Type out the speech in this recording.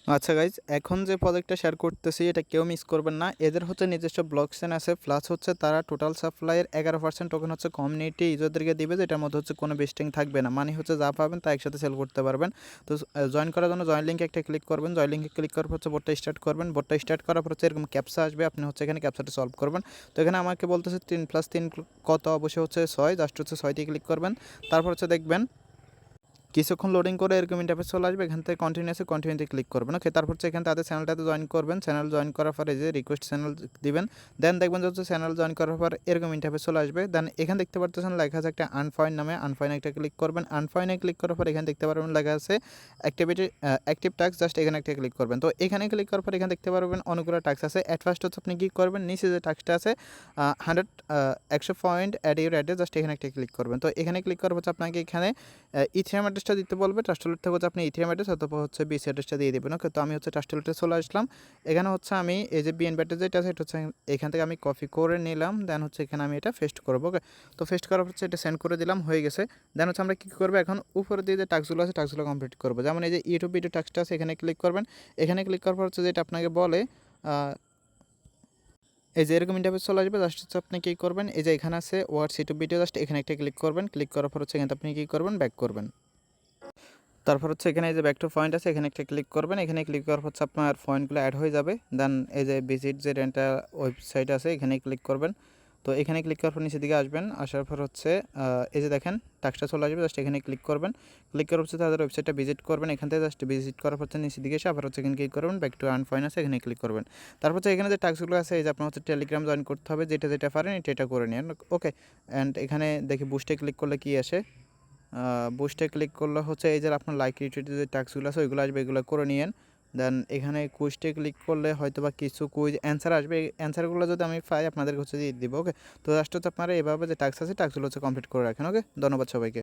আচ্ছা গাইজ, এখন যে প্রজেক্টটা শেয়ার করতেছি এটা কেউ মিস করবেন না। এদের হচ্ছে নিজস্ব ব্লক চেন আছে, প্লাস হচ্ছে তারা টোটাল সাপ্লাইয়ের 11% টোকেন হচ্ছে কমিউনিটি ইউজারদেরকে দিবে, যেটার মধ্যে হচ্ছে কোনো বেস্টিং থাকবে না। মানে হচ্ছে যা পাবেন তা একসাথে সেল করতে পারবেন। তো জয়েন করার জন্য জয়েন লিঙ্কে একটা ক্লিক করবেন। জয়েন লিঙ্কে ক্লিক করার পর হচ্ছে বোটটা স্টার্ট করবেন। বোটটা স্টার্ট করার পর হচ্ছে এরকম ক্যাপসা আসবে, আপনি হচ্ছে এখানে ক্যাপসাটা সলভ করবেন। তো এখানে আমাকে বলতেছে 3+3 কত, অবশ্যই হচ্ছে 6, জাস্ট হচ্ছে 6টি ক্লিক করবেন। তারপর হচ্ছে দেখবেন কিছুক্ষণ লোডিং করে এরকম ইন্টারফেস চলে আসবে, এখান থেকে কন্টিনিউতে ক্লিক করবেন। ওকে, তারপর হচ্ছে এখানে তাদের চ্যানেলটাতে জয়েন করবেন। চ্যানেল জয়েন করার পরে যে রিকোয়েস্ট চ্যানেল দিবেন, দেন দেখবেন যে হচ্ছে চ্যানেল জয়েন করার পর এরকম ইন্টারফেস চলে আসবে। দেন এখানে দেখতে পারতেছেন লেখা আছে একটা আনফাইন নামে, আনফাইনে একটা ক্লিক করবেন। আনফাইনে ক্লিক করার পর এখানে দেখতে পারবেন লেখা আছে অ্যাক্টিভ টাস্ক, জাস্ট এখানে একটা ক্লিক করবেন। তো এখানে ক্লিক করার পর এখানে দেখতে পারবেন অনেকগুলো টাস্ক আছে। অ্যাট ফার্স্ট হচ্ছে আপনি কী করবেন, নিচে যে টাস্কটা আছে 100 point add your address, just এখানে একটা ক্লিক করবেন। তো এখানে ক্লিক করার হচ্ছে আপনাকে এখানে ইথিরিয়াম অ্যাড্রেসটা দিতে বলবে। ট্রাস্টওয়ালেট থেকে হচ্ছে আপনি ইথিরিয়াম অ্যাড্রেস অথবা হচ্ছে বিসি অ্যাড্রেসটা দিয়ে দেবেন। ওকে, তো আমি হচ্ছে ট্রাস্টওয়ালেটে চলে আসলাম। এখানে হচ্ছে আমি এই যে বিএনবি অ্যাড্রেস যেটা আছে এটা হচ্ছে এখান থেকে আমি কপি করে নিলাম। দেন হচ্ছে এখানে আমি এটা পেস্ট করবো। ওকে, তো পেস্ট করার হচ্ছে এটা সেন্ড করে দিলাম, হয়ে গেছে। দেন হচ্ছে আমরা কী করবো, এখন উপরে দিয়ে যে টাস্কগুলো আছে টাস্কগুলো কমপ্লিট করবো। যেমন এই যে ইউটিউব ভিডিও টাস্কটা আছে, এখানে ক্লিক করবেন। এখানে ক্লিক করার পর হচ্ছে যেটা আপনাকে বলে এই যে এরকম ইন্টারফেস চলে আসবে, জাস্ট হচ্ছে আপনি কী করবেন, এই যে এখানে আছে ওয়াটস ইউটিউব ভিডিও, জাস্ট এখানে একটা ক্লিক করবেন। ক্লিক করার পর হচ্ছে এখানে আপনি কী করবেন, ব্যাক করবেন। তারপর হচ্ছে এখানে এই যে ব্যাক টু পয়েন্ট আছে, এখানে একটা ক্লিক করবেন। এখানে ক্লিক করার হচ্ছে আপনার পয়েন্টগুলো অ্যাড হয়ে যাবে। দেন এই যে ভিজিট যে রেন্টা ওয়েবসাইট আছে, এখানে ক্লিক করবেন। তো এখানে ক্লিক করার পর নিচের দিকে আসবেন, আসার পর হচ্ছে এই যে দেখেন টাস্কটা চলে আসবে, জাস্ট এখানে ক্লিক করবেন। ক্লিক করার হচ্ছে তাদের ওয়েবসাইটটা ভিজিট করবেন। এখান থেকে জাস্ট ভিজিট করার পর হচ্ছে নিচের দিকে এসে আবার হচ্ছে এখানে ক্লিক করবেন, ব্যাক টু আর্ন পয়েন্ট আছে, এখানে ক্লিক করবেন। তারপর হচ্ছে এখানে যে টাস্কগুলো আছে, এই যে আপনার হচ্ছে টেলিগ্রাম জয়েন করতে হবে, যেটা যেটা পারেন এটা করে নিন। ওকে, অ্যান্ড এখানে দেখি বুস্টে ক্লিক করলে কী আসে। বুস্টে ক্লিক করলে হচ্ছে এই যে আপনার লাইক রিটুইটের যে টাস্কগুলো আছে ওইগুলো আসবে, এগুলো করে নিয়েন। দেন এখানে কুইজটে ক্লিক করলে হয়তো বা কিছু কুইজ অ্যান্সার আসবে, এই অ্যান্সারগুলো যদি আমি পাই আপনাদের হচ্ছে দিয়ে দিব। ওকে, তো জাস্ট হচ্ছে আপনারা এভাবে যে টাস্ক আছে টাস্কগুলো হচ্ছে কমপ্লিট করে রাখেন। ওকে, ধন্যবাদ সবাইকে।